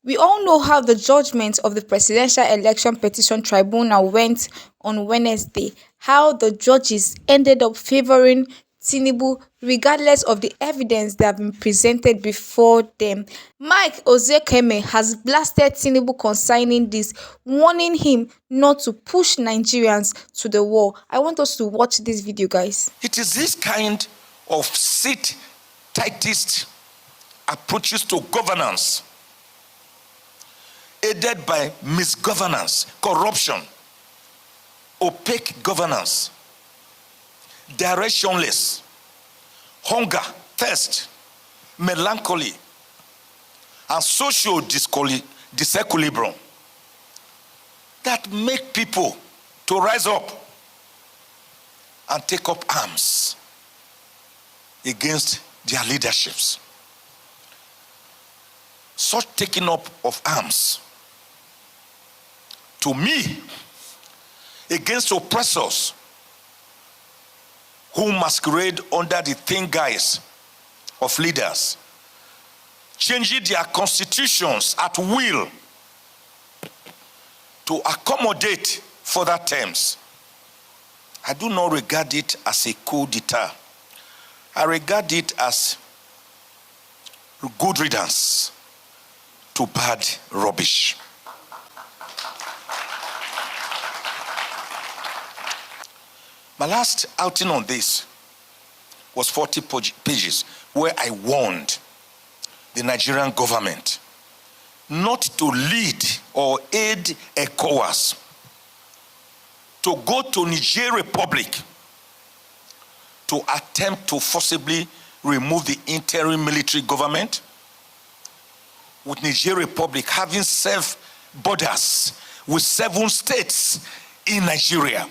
We all know how the judgment of the Presidential Election Petition Tribunal went on Wednesday, how the judges ended up favoring Tinubu regardless of the evidence that have been presented before them. Mike Ozekhome has blasted Tinubu concerning this, warning him not to push Nigerians to the wall. I want us to watch this video, guys. It is this kind of seat-tightist approaches to governance, aided by misgovernance, corruption, opaque governance, directionless, hunger, thirst, melancholy, and social disequilibrium that make people to rise up and take up arms against their leaderships. Such taking up of arms, to me, against oppressors who masquerade under the thin guise of leaders, changing their constitutions at will to accommodate further terms. I do not regard it as a coup d'etat. I regard it as good riddance to bad rubbish. My last outing on this was 40 pages, where I warned the Nigerian government not to lead or aid ECOWAS to go to Niger Republic to attempt to forcibly remove the interim military government, with Niger Republic having served borders with 7 states in Nigeria.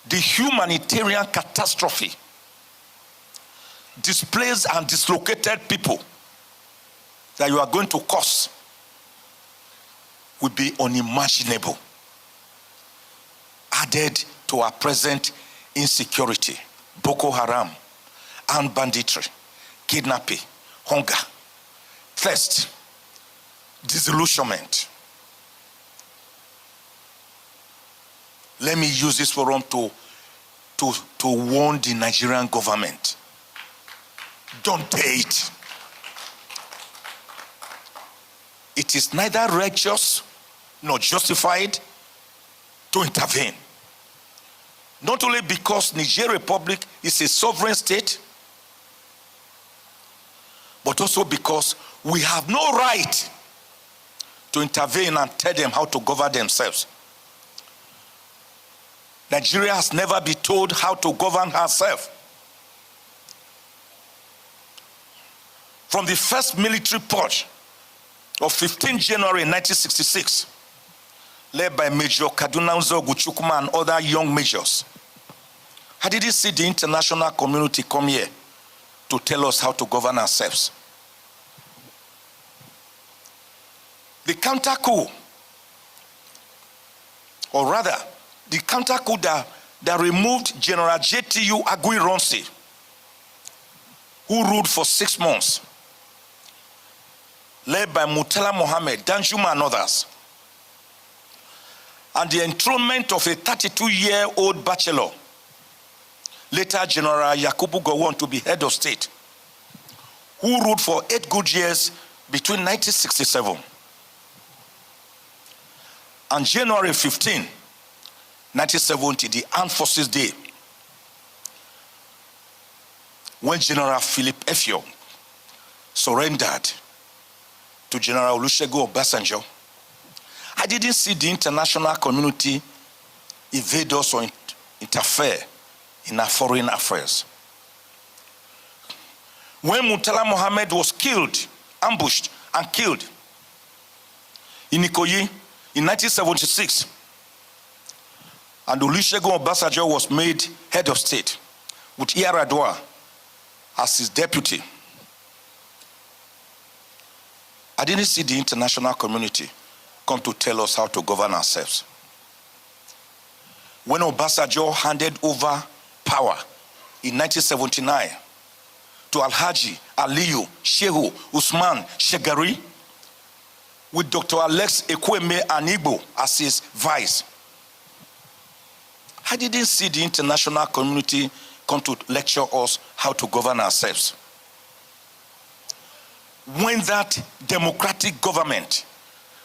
The humanitarian catastrophe, displaced and dislocated people that you are going to cause will be unimaginable, added to our present insecurity, Boko Haram, armed banditry, kidnapping, hunger, thirst, disillusionment. Let me use this forum to warn the Nigerian government. Don't pay it. It is neither righteous nor justified to intervene. Not only because Niger Republic is a sovereign state, but also because we have no right to intervene and tell them how to govern themselves. Nigeria has never been told how to govern herself. From the first military purge of 15 January 1966, led by Major Kaduna Uzoguchukuma and other young majors, I didn't see the international community come here to tell us how to govern ourselves. The counter-coup, or rather, the counter-coup that removed General JTU Aguiyi-Ironsi, who ruled for 6 months, led by Murtala Mohammed, Danjuma and others, and the enthronement of a 32-year-old bachelor, later General Yakubu Gowon, to be head of state, who ruled for 8 good years between 1967 and January 15, 1970, the Armed Forces Day, when General Philip Effiong surrendered to General Olusegun Obasanjo. I didn't see the international community evade us or interfere in our foreign affairs. When Murtala Mohammed was killed, ambushed and killed in Ikoyi in 1976, and Olusegun Obasanjo was made head of state with Yar'Adua as his deputy, I didn't see the international community come to tell us how to govern ourselves. When Obasanjo handed over power in 1979 to Alhaji Aliyu Shehu Usman Shagari, with Dr. Alex Ekweme and Igbo as his vice. I didn't see the international community come to lecture us how to govern ourselves. When that democratic government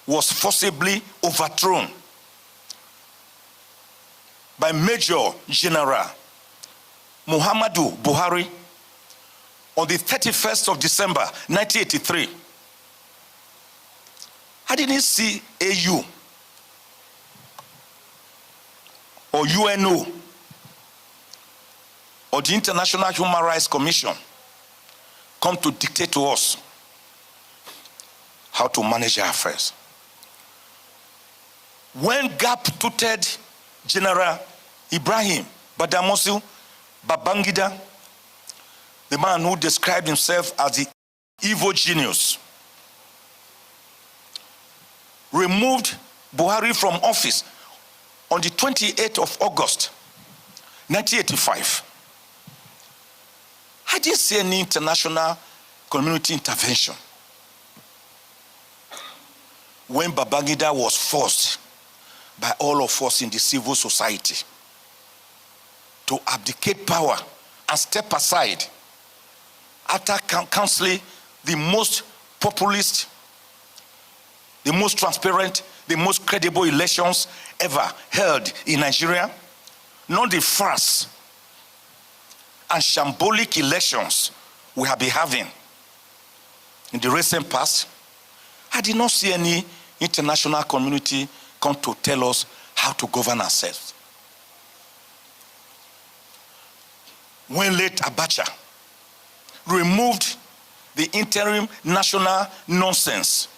was forcibly overthrown by Major General Muhammadu Buhari on the 31st of December 1983, I didn't see AU or UNO or the International Human Rights Commission come to dictate to us how to manage our affairs. When gap-toothed General Ibrahim Badamasi Babangida, the man who described himself as the evil genius, removed Buhari from office on the 28th of August, 1985. I didn't see any international community intervention. When Babangida was forced by all of us in the civil society to abdicate power and step aside after counseling the most populist, the most transparent, the most credible elections ever held in Nigeria, not the farce and shambolic elections we have been having in the recent past, I did not see any international community come to tell us how to govern ourselves. When late Abacha removed the interim national nonsense,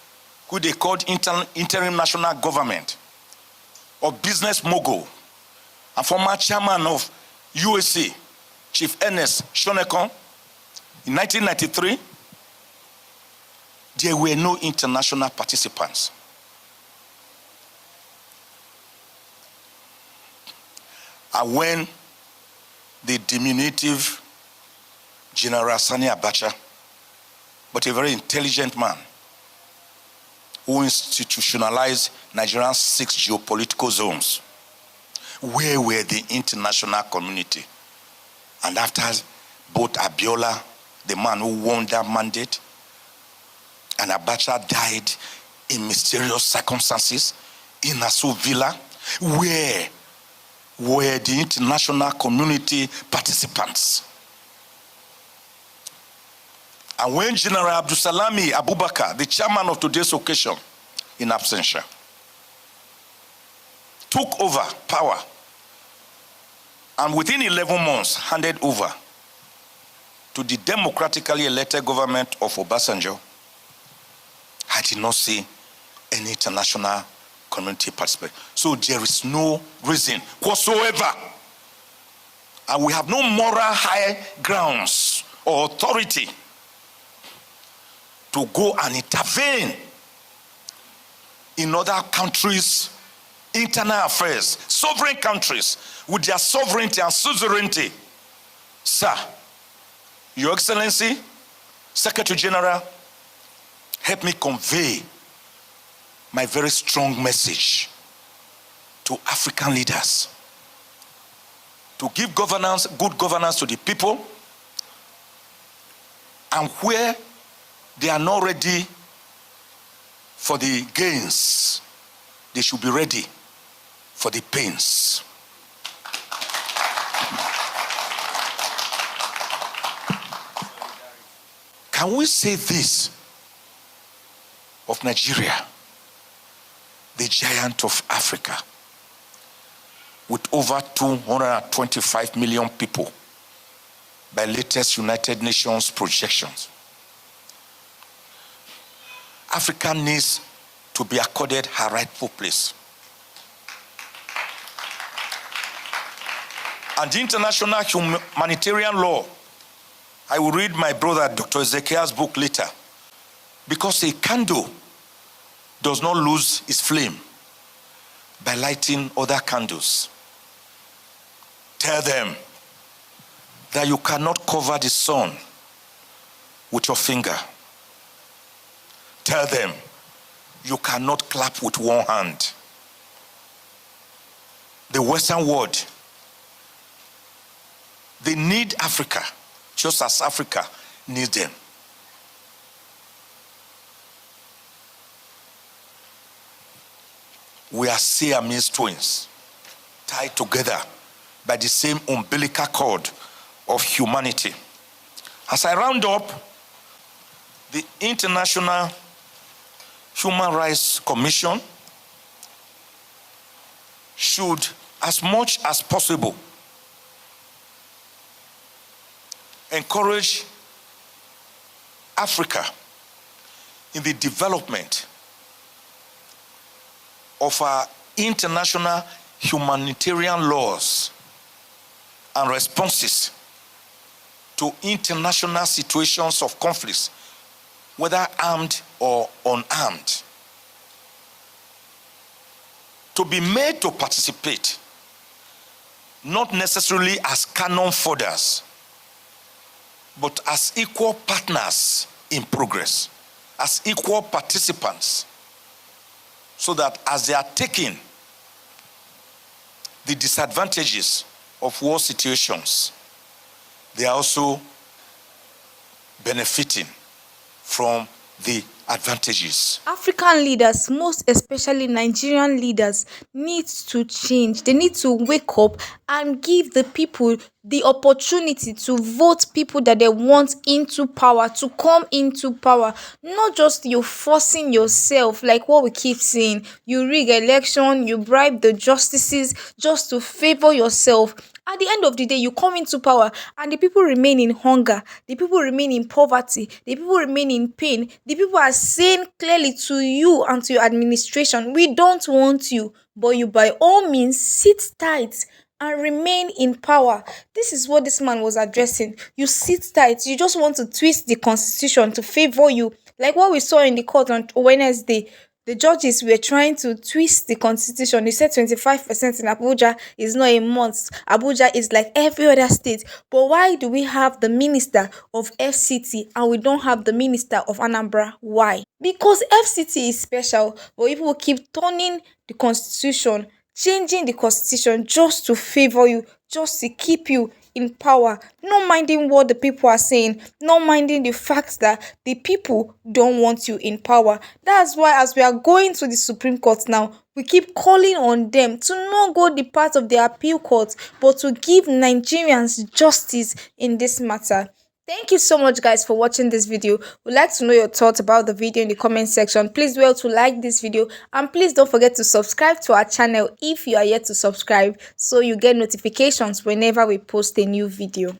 who they called interim national government, of business mogul and former chairman of USA, Chief Ernest Shonekon, in 1993, there were no international participants. And when the diminutive General Sani Abacha, but a very intelligent man, who institutionalized Nigeria's 6 geopolitical zones, where were the international community? And after both Abiola, the man who won that mandate, and Abacha died in mysterious circumstances in Asu Villa, where were the international community participants? And when General Abdulsalami Abubakar, the chairman of today's occasion, in absentia, took over power and within 11 months handed over to the democratically elected government of Obasanjo, I did not see any international community participate. So there is no reason whatsoever, and we have no moral high grounds or authority to go and intervene in other countries' internal affairs, sovereign countries with their sovereignty and suzerainty. Sir, Your Excellency, Secretary General, help me convey my very strong message to African leaders to give governance, good governance to the people, and where they are not ready for the gains, they should be ready for the pains. Can we say this of Nigeria, the giant of Africa, with over 225 million people by latest United Nations projections? Africa needs to be accorded her rightful place. And the international humanitarian law, I will read my brother Dr. Ezekiel's book later, because a candle does not lose its flame by lighting other candles. Tell them that you cannot cover the sun with your finger. Tell them you cannot clap with one hand. The Western world, they need Africa, just as Africa needs them. We are Siamese twins, tied together by the same umbilical cord of humanity. As I round up, the International Human Rights Commission should, as much as possible, encourage Africa in the development of our international humanitarian laws and responses to international situations of conflicts, whether armed or unarmed, to be made to participate, not necessarily as cannon fodders, but as equal partners in progress, as equal participants, so that as they are taking the disadvantages of war situations, they are also benefiting from the advantages. African leaders, most especially Nigerian leaders, need to change. They need to wake up and give the people the opportunity to vote people that they want into power, to come into power. Not just you forcing yourself, like what we keep saying. You rig election, you bribe the justices just to favor yourself. At the end of the day, you come into power and the people remain in hunger, the people remain in poverty, the people remain in pain. The people are saying clearly to you and to your administration, we don't want you, but you by all means sit tight and remain in power. This is what this man was addressing. You sit tight, you just want to twist the constitution to favor you, like what we saw in the court on Wednesday. The judges were trying to twist the constitution. They said 25% in Abuja is not a must. Abuja is like every other state. But why do we have the minister of FCT and we don't have the minister of Anambra? Why? Because FCT is special, but people keep turning the constitution, changing the constitution just to favor you, just to keep you in power, not minding what the people are saying, not minding the fact that the people don't want you in power. That's why as we are going to the Supreme Court now, we keep calling on them to not go the part of the appeal court, but to give Nigerians justice in this matter. Thank you so much, guys, for watching this video. We'd like to know your thoughts about the video in the comment section. Please do well to like this video, and please don't forget to subscribe to our channel if you are yet to subscribe, so you get notifications whenever we post a new video.